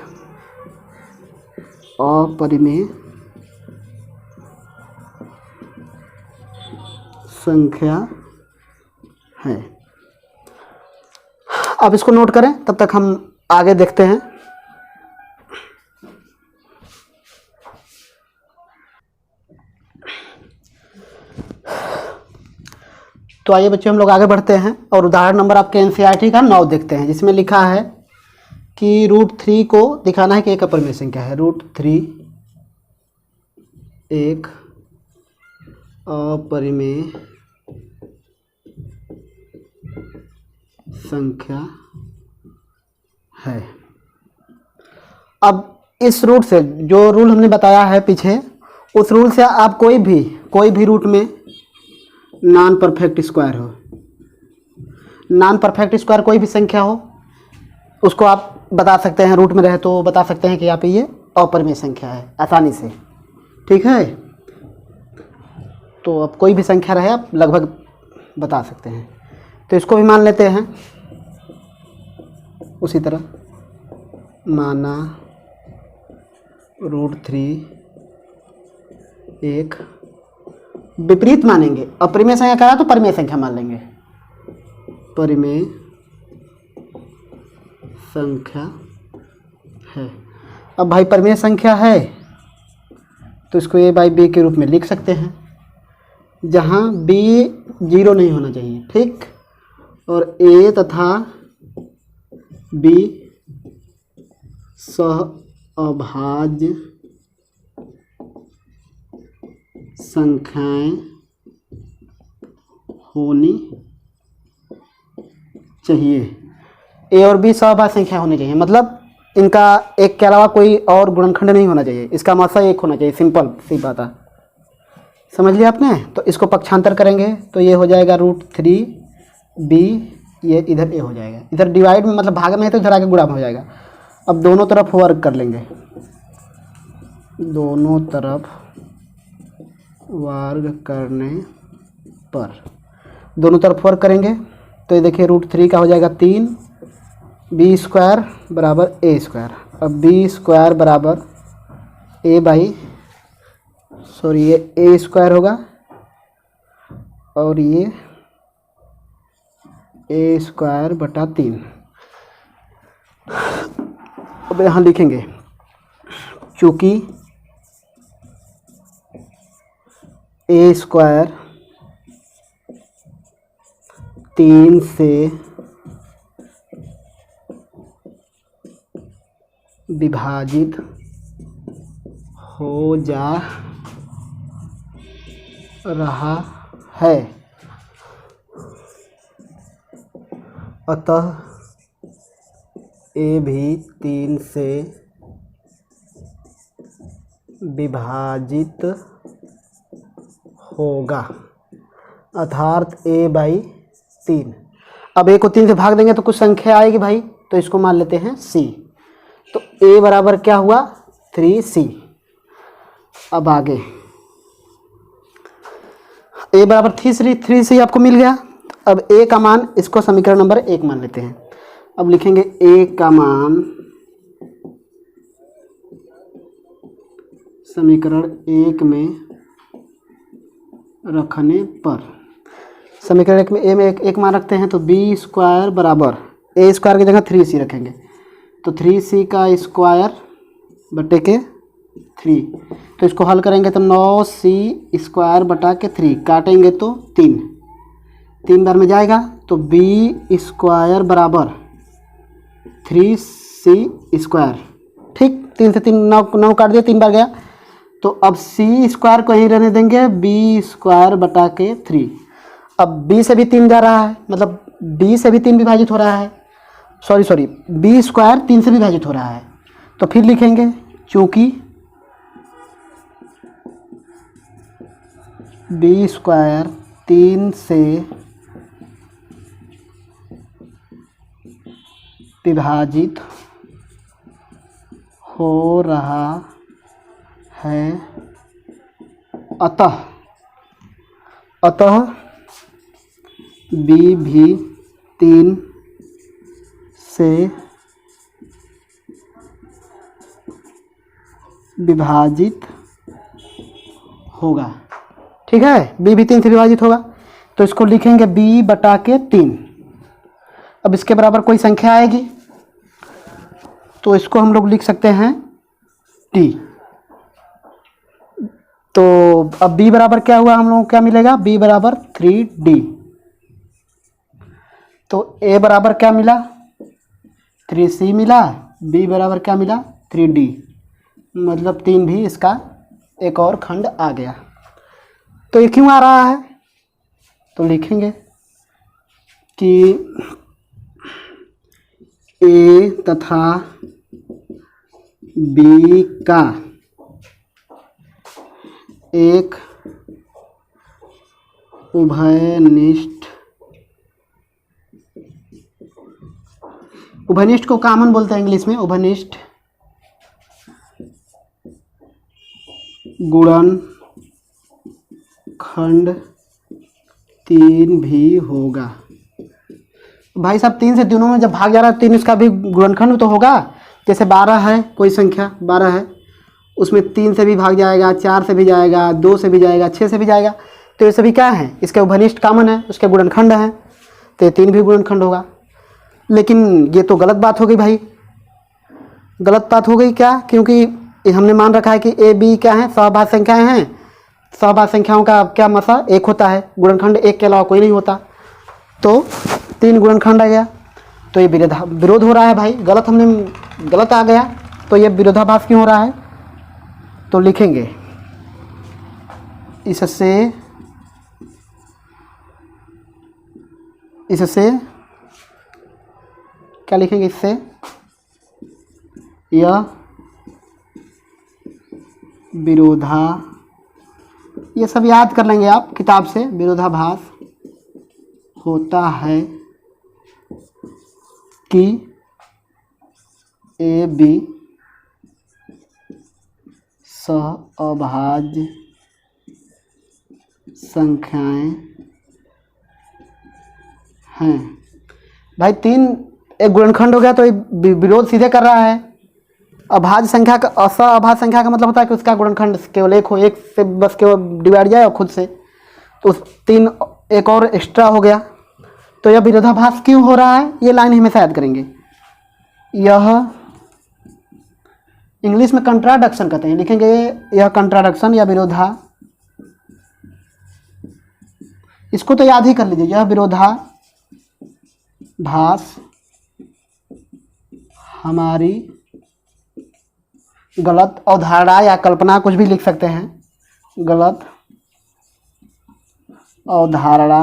अपरिमेय संख्या है। अब इसको नोट करें, तब तक हम आगे देखते हैं। तो आइए बच्चों हम लोग आगे बढ़ते हैं और उदाहरण नंबर आपके एनसीईआरटी का 9 देखते हैं, जिसमें लिखा है कि √3 को दिखाना है कि एक अपरिमेय संख्या है। √3 एक अपरिमेय संख्या है। अब इस रूट से, जो रूल हमने बताया है पीछे, उस रूल से आप कोई भी रूट में नॉन परफेक्ट स्क्वायर हो, नॉन परफेक्ट स्क्वायर कोई भी संख्या हो, उसको आप बता सकते हैं। रूट में रहे तो बता सकते हैं कि यहाँ पे ये अपरिमेय संख्या है आसानी से, ठीक है। तो अब कोई भी संख्या रहे आप लगभग बता सकते हैं। तो इसको भी मान लेते हैं उसी तरह, माना √3 एक, विपरीत मानेंगे, अपरिमेय संख्या करा तो परिमेय संख्या मान लेंगे, परिमेय संख्या है। अब भाई परिमेय संख्या है तो इसको a/b के रूप में लिख सकते हैं, जहाँ b 0 नहीं होना चाहिए, ठीक, और a तथा b सहअभाज्य संख्याएं होनी चाहिए। a और b सहअभाज्य संख्या होनी चाहिए, मतलब इनका एक के अलावा कोई और गुणनखंड नहीं होना चाहिए, इसका मात्रा एक होना चाहिए। सिंपल सी बात है, समझ लिया आपने। तो इसको पक्षांतर करेंगे तो ये हो जाएगा √3b, ये इधर a हो जाएगा, इधर डिवाइड में मतलब भाग में है तो इधर आके गुणा में हो जाएगा। अब दोनों तरफ वर्ग कर लेंगे, दोनों तरफ वर्ग करने पर, दोनों तरफ वर्ग करेंगे तो ये देखिए √3 का हो जाएगा 3, b² बराबर a²। अब b² बराबर ये a² होगा और ये a²/3। अब यहाँ लिखेंगे, चूँकि a² 3 से विभाजित हो जा रहा है, अतः a भी 3 से विभाजित होगा, अर्थात a/3। अब a को 3 से भाग देंगे तो कुछ संख्या आएगी भाई, तो इसको मान लेते हैं c। तो a बराबर क्या हुआ, 3c। अब आगे a बराबर 3c आपको मिल गया। अब a का मान, इसको समीकरण नंबर 1 मान लेते हैं। अब लिखेंगे a का मान समीकरण 1 में रखने पर, समीकरण 1 में a में एक मान रखते हैं तो b² बराबर a² की जगह 3c रखेंगे, तो 3c का स्क्वायर बटे के 3। तो इसको हल करेंगे तो 9c² बटा के 3, काटेंगे तो 3 बार में जाएगा, तो b² बराबर 3c²। ठीक, 3 से 3 9 काट दिया, 3 बार गया, तो अब c² को यहीं रहने देंगे, b² बटा के 3। अब b से भी 3 जा रहा है, मतलब b से भी 3 विभाजित हो रहा है, सॉरी b² 3 से विभाजित हो रहा है। तो फिर लिखेंगे चूँकि b² 3 से विभाजित हो रहा है, अतः b भी 3 से विभाजित होगा। ठीक है, b भी 3 से विभाजित होगा, तो इसको लिखेंगे b/3। अब इसके बराबर कोई संख्या आएगी तो इसको हम लोग लिख सकते हैं t। तो अब b बराबर क्या हुआ, हम लोगों को क्या मिलेगा, b बराबर 3d। तो a बराबर क्या मिला, 3c मिला, b बराबर क्या मिला, 3d, मतलब 3 भी इसका एक और खंड आ गया। तो ये क्यों आ रहा है, तो लिखेंगे कि a तथा b का एक उभयनिष्ठ, उभयनिष्ठ को कॉमन बोलते हैं इंग्लिश में, उभयनिष्ठ गुणनखंड 3 भी होगा। भाई साहब 3 से तीनों में जब भाग जा रहा है 3 इसका भी गुणनखंड तो होगा। जैसे 12 है, कोई संख्या 12 है, उसमें 3 से भी भाग जाएगा, 4 से भी जाएगा, 2 से भी जाएगा, 6 से भी जाएगा। तो ये सभी क्या है, इसके उभयनिष्ठ कॉमन है, उसके गुणनखंड हैं, तो ये 3 भी गुणनखंड होगा। लेकिन ये तो गलत बात हो गई भाई, गलत बात हो गई। क्या, क्योंकि हमने मान रखा है कि ए बी क्या है, सहभाज्य संख्याएं हैं। सहभाज्य संख्याओं का क्या मतलब, एक होता है, गुणनखंड एक के अलावा कोई नहीं होता। तो 3 गुणनखंड आ गया, तो ये विरोध हो रहा है भाई, गलत आ गया। तो ये विरोधाभास क्यों हो रहा है, तो लिखेंगे इससे क्या लिखेंगे, इससे यह ये सब याद कर लेंगे आप किताब से। विरोधाभास होता है कि ए बी सहअभाज्य संख्याएं हैं। भाई 3 एक गुणनखंड हो गया, तो ये विरोध सीधे कर रहा है। अभाज्य संख्या का, असहअभाज्य संख्या का मतलब होता है कि उसका गुणनखंड केवल एक हो, एक से बस केवल डिवाइड जाए और खुद से, तो 3 एक और एक्स्ट्रा हो गया। तो यह विरोधाभास क्यों हो रहा है, ये लाइन हमेशा याद करेंगे। यह इंग्लिश में कंट्राडक्शन कहते हैं, लिखेंगे यह कंट्राडक्शन या इसको तो याद ही कर लीजिए। यह विरोधाभास हमारी गलत अवधारणा या कल्पना, कुछ भी लिख सकते हैं, गलत अवधारणा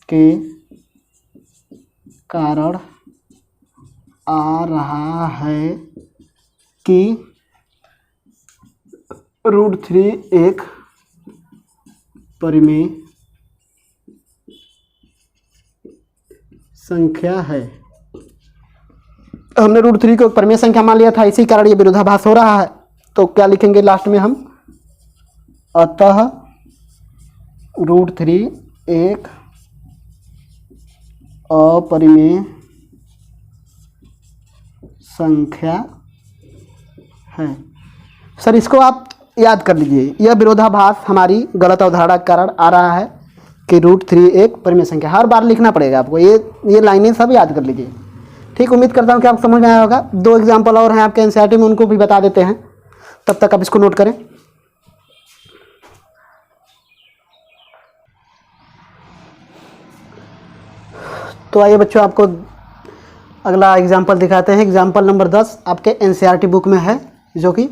के कारण आ रहा है कि √3 एक परिमेय संख्या है। हमने √3 को एक परिमेय संख्या मान लिया था, इसी कारण ये विरोधाभास हो रहा है। तो क्या लिखेंगे लास्ट में हम, अतः √3 एक अपरिमेय संख्या है। सर इसको आप याद कर लीजिए, यह विरोधाभास हमारी गलत अवधारणा के कारण आ रहा है कि √3 एक परिमेय संख्या। हर बार लिखना पड़ेगा आपको, ये लाइनें सब याद कर लीजिए। ठीक, उम्मीद करता हूँ कि आपको समझ में आया होगा। 2 एग्जाम्पल और हैं आपके एनसीईआरटी में, उनको भी बता देते हैं, तब तक आप इसको नोट करें। तो आइए बच्चों, आपको अगला एग्जाम्पल दिखाते हैं। एग्जाम्पल नंबर 10 आपके एनसीईआरटी बुक में है, जो कि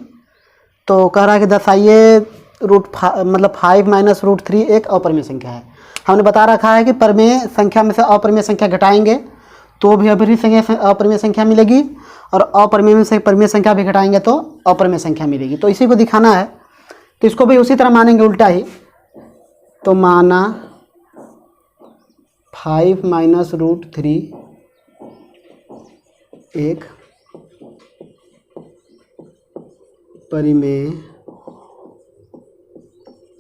तो कह रहा है कि दर्शाइए मतलब 5 - √3 एक अपरिमेय संख्या है। हमने बता रखा है कि परिमेय संख्या में से अपरिमेय संख्या घटाएंगे तो भी अपरिमेय संख्या मिलेगी, और अपरिमेय में से परिमेय संख्या भी घटाएंगे तो अपरिमेय संख्या मिलेगी। तो इसी को दिखाना है, तो इसको भी उसी तरह मानेंगे, उल्टा ही। तो माना 5 - √3 एक परिमेय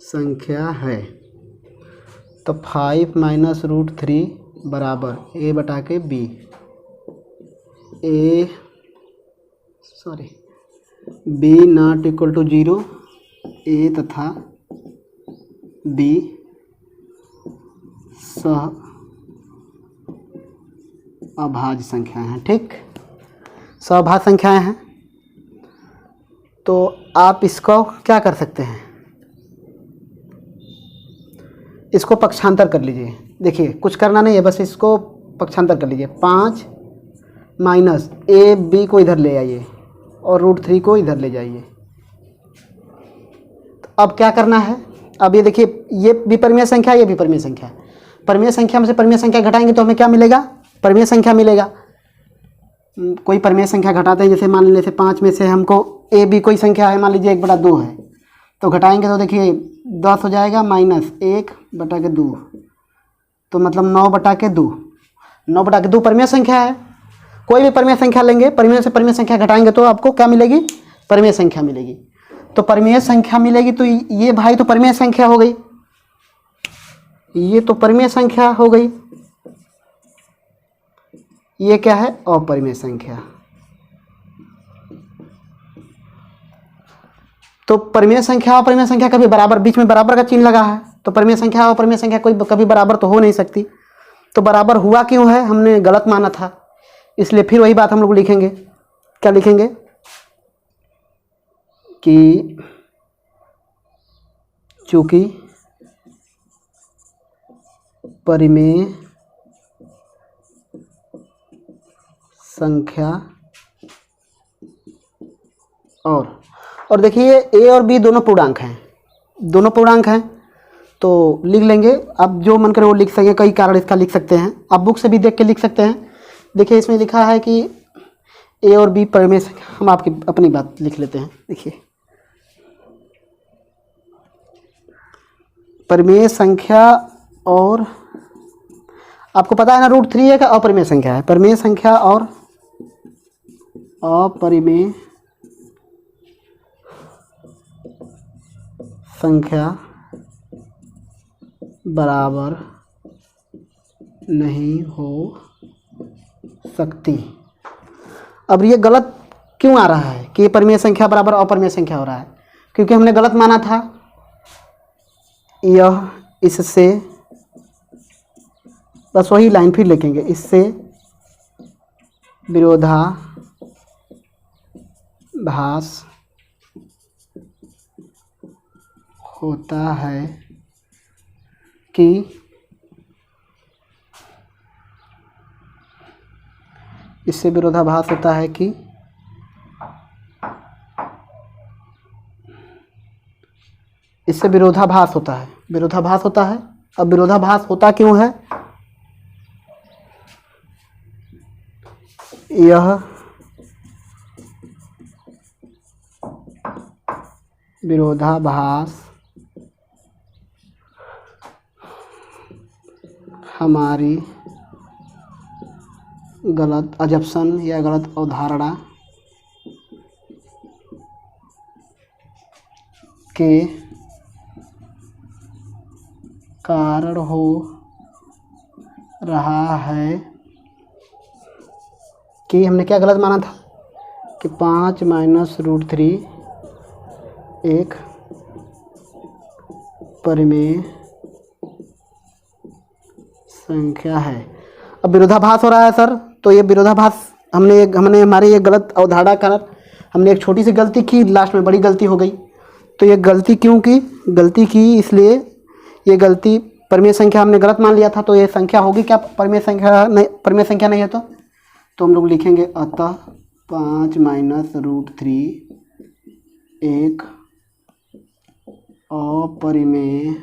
संख्या है। तो 5 माइनस रूट 3 बराबर a बटा के b, b not equal to 0, a तथा b सह अभाज्य संख्याएं हैं। ठीक, सहभाज्य संख्याएं हैं। तो आप इसको क्या कर सकते हैं, इसको पक्षांतर कर लीजिए। देखिए कुछ करना नहीं है, बस इसको पक्षांतर कर लीजिए। 5 माइनस ए बी को इधर ले आइए और रूट 3 को इधर ले जाइए। तो अब क्या करना है, अब ये देखिए, ये भी परिमेय संख्या, ये भी परिमेय संख्या है। परिमेय संख्या में से परिमेय संख्या घटाएंगे तो हमें क्या मिलेगा, परिमेय संख्या मिलेगा। कोई परिमेय संख्या घटाते हैं, जैसे मान लीजिए 5 में से हमको ए बी कोई संख्या है, मान लीजिए 1/2 है, तो घटाएंगे तो देखिए 10 हो जाएगा माइनस 1/2, तो मतलब 9/2। 9/2 परिमेय संख्या है। कोई भी परिमेय संख्या लेंगे, परिमेय से परिमेय संख्या घटाएंगे तो आपको क्या मिलेगी, परिमेय संख्या मिलेगी। तो परिमेय संख्या मिलेगी, तो ये भाई तो परिमेय संख्या हो गई, ये तो परिमेय संख्या हो गई। ये क्या है, अपरिमेय संख्या। तो परिमेय संख्या और अपरिमेय संख्या कभी बराबर, बीच में बराबर का चिन्ह लगा है, तो परिमेय संख्या और अपरिमेय संख्या कोई कभी बराबर तो हो नहीं सकती। तो बराबर हुआ क्यों है, हमने गलत माना था, इसलिए फिर वही बात हम लोग लिखेंगे। क्या लिखेंगे कि चूंकि परिमेय संख्या और देखिए ए और बी दोनों पूर्णांक हैं, दोनों पूर्णांक हैं, तो लिख लेंगे। अब जो मन करे वो लिख सकें, कई कारण इसका लिख सकते हैं, आप बुक से भी देख के लिख सकते हैं। देखिए इसमें लिखा है कि ए और बी परिमेय संख्या, हम आपकी अपनी बात लिख लेते हैं। देखिए परिमेय संख्या, और आपको पता है ना रूट 3 एक अपरिमेय संख्या है। परिमेय संख्या और अपरिमेय संख्या बराबर नहीं हो सकती। अब ये गलत क्यों आ रहा है कि ये परिमेय संख्या बराबर अपरिमेय संख्या हो रहा है, क्योंकि हमने गलत माना था। यह इससे, बस वही लाइन फिर लिखेंगे, इससे विरोधाभास होता है कि इससे विरोधाभास होता है कि इससे विरोधाभास होता है, विरोधाभास होता है। अब विरोधाभास होता क्यों है, यह विरोधाभास हमारी गलत अजम्पशन या गलत अवधारणा के कारण हो रहा है। कि हमने क्या गलत माना था कि 5 माइनस रूट 3 एक परिमेय संख्या है। अब विरोधाभास हो रहा है सर, तो ये विरोधाभास हमने हमारी ये गलत अवधारणा कारण हमने एक छोटी सी गलती की, लास्ट में बड़ी गलती हो गई। तो ये गलती क्यों की, गलती की इसलिए, ये गलती परिमेय संख्या हमने गलत मान लिया था, तो ये संख्या होगी क्या, परिमेय संख्या नहीं, परिमेय संख्या नहीं है। तो हम लोग लिखेंगे अतः 5 माइनस रूट 3 एक अपरिमेय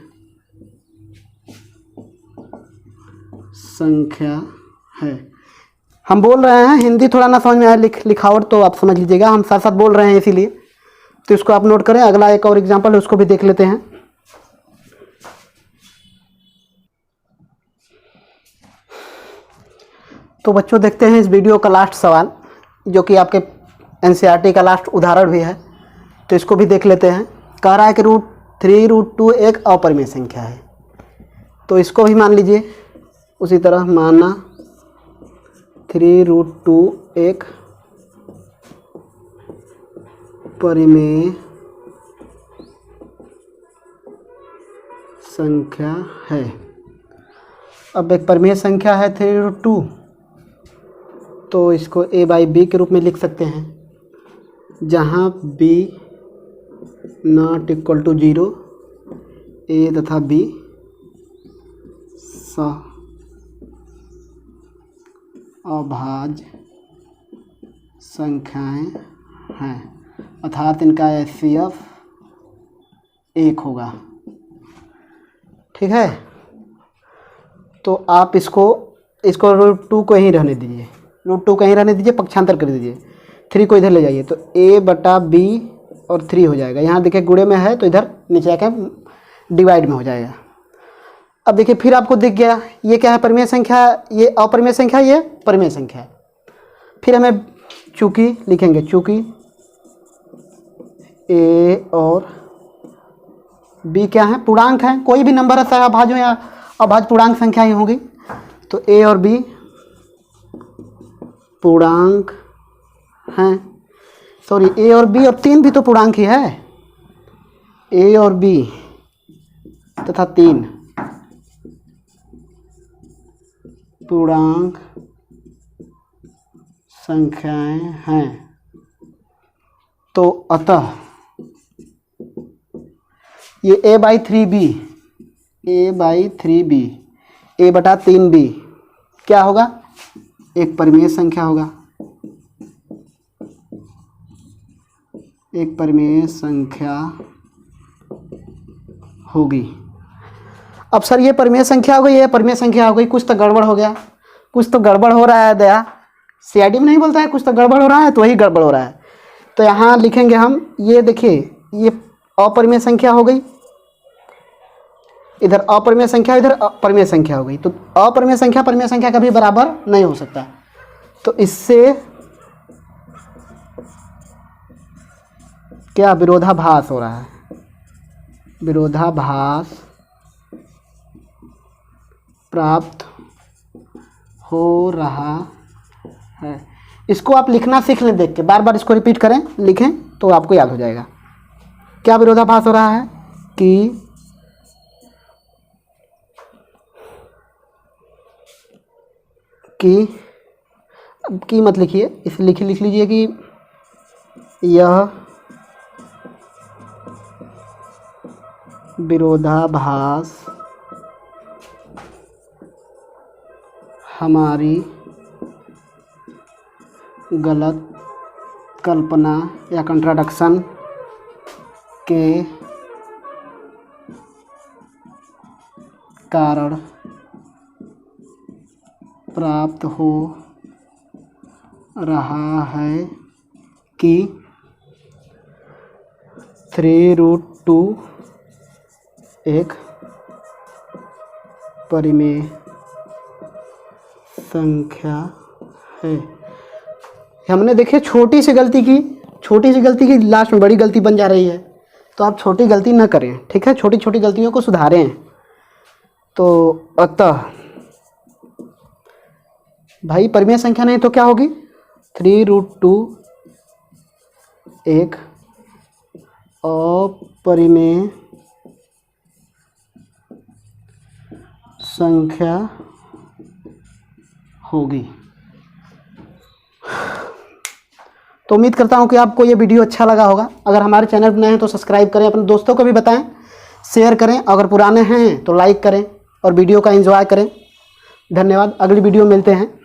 संख्या है। हम बोल रहे हैं, हिंदी थोड़ा ना समझ में आया, लिखावट तो आप समझ लीजिएगा, हम साथ साथ बोल रहे हैं इसीलिए, तो इसको आप नोट करें। अगला एक और एग्जांपल है, उसको भी देख लेते हैं। तो बच्चों देखते हैं इस वीडियो का लास्ट सवाल जो कि आपके एनसीईआरटी का लास्ट उदाहरण भी है, तो इसको भी देख लेते हैं। कह रहा है कि √3√2 एक अपरिमेय संख्या है, तो इसको भी मान लीजिए उसी तरह माना 3√2 एक परिमेय संख्या है। अब एक परिमेय संख्या है 3√2, तो इसको a/b के रूप में लिख सकते हैं, जहाँ b ≠ 0, a तथा b अभाज्य संख्याएं हैं, अर्थात इनका HCF 1 होगा। ठीक है, तो आप इसको √2 को यहीं रहने दीजिए, √2 को यहीं रहने दीजिए, पक्षांतर कर दीजिए, 3 को इधर ले जाइए, तो a/b और 3 हो जाएगा। यहाँ देखिए गुणे में है तो इधर नीचे आके डिवाइड में हो जाएगा। अब देखिए फिर आपको दिख गया ये क्या है, परिमेय संख्या, ये अपरिमेय संख्या, ये परिमेय संख्या है। फिर हमें चूंकि लिखेंगे, चूंकि a और b क्या है, पूर्णांक हैं, कोई भी नंबर है चाहे अभाज्य या अभाज्य पूर्णांक संख्या ही होगी, तो a और b पूर्णांक हैं। सॉरी, a और b और 3 भी तो पूर्णांक ही है, a और b तथा 3 पूर्णांक संख्याएं हैं। तो अतः ये a/3b, a/3b, a/3b क्या होगा, एक परिमेय संख्या होगा, एक परिमेय संख्या होगी। अब सर ये परिमेय संख्या हो गई, ये परिमेय संख्या हो गई, कुछ तो गड़बड़ हो गया, कुछ तो गड़बड़ हो रहा है दया, सीआईडी में नहीं बोलता है कुछ तो गड़बड़ हो रहा है, तो वही गड़बड़ हो रहा है। तो यहाँ लिखेंगे हम, ये देखिए ये अपरिमेय संख्या हो गई, इधर अपरिमेय संख्या, इधर परिमेय संख्या हो गई, तो अपरिमेय संख्या परिमेय संख्या कभी बराबर नहीं हो सकता। तो इससे क्या विरोधाभास हो रहा है, विरोधाभास प्राप्त हो रहा है। इसको आप लिखना सीख लें, देख के बार बार इसको रिपीट करें, लिखें तो आपको याद हो जाएगा। क्या विरोधाभास हो रहा है कि मत लिखिए, इस लिख लीजिए कि यह विरोधाभास हमारी गलत कल्पना या कंट्राडिक्शन के कारण प्राप्त हो रहा है कि 3√2 एक परिमेय संख्या है। हमने देखिए छोटी सी गलती की लास्ट में बड़ी गलती बन जा रही है, तो आप छोटी गलती न करें, ठीक है, छोटी छोटी गलतियों को सुधारें। तो अतः भाई परिमेय संख्या नहीं तो क्या होगी, 3√2 एक अपरिमेय संख्या होगी। तो उम्मीद करता हूं कि आपको ये वीडियो अच्छा लगा होगा। अगर हमारे चैनल पर नए हैं तो सब्सक्राइब करें, अपने दोस्तों को भी बताएं, शेयर करें, अगर पुराने हैं तो लाइक करें और वीडियो का एंजॉय करें। धन्यवाद, अगली वीडियो में मिलते हैं।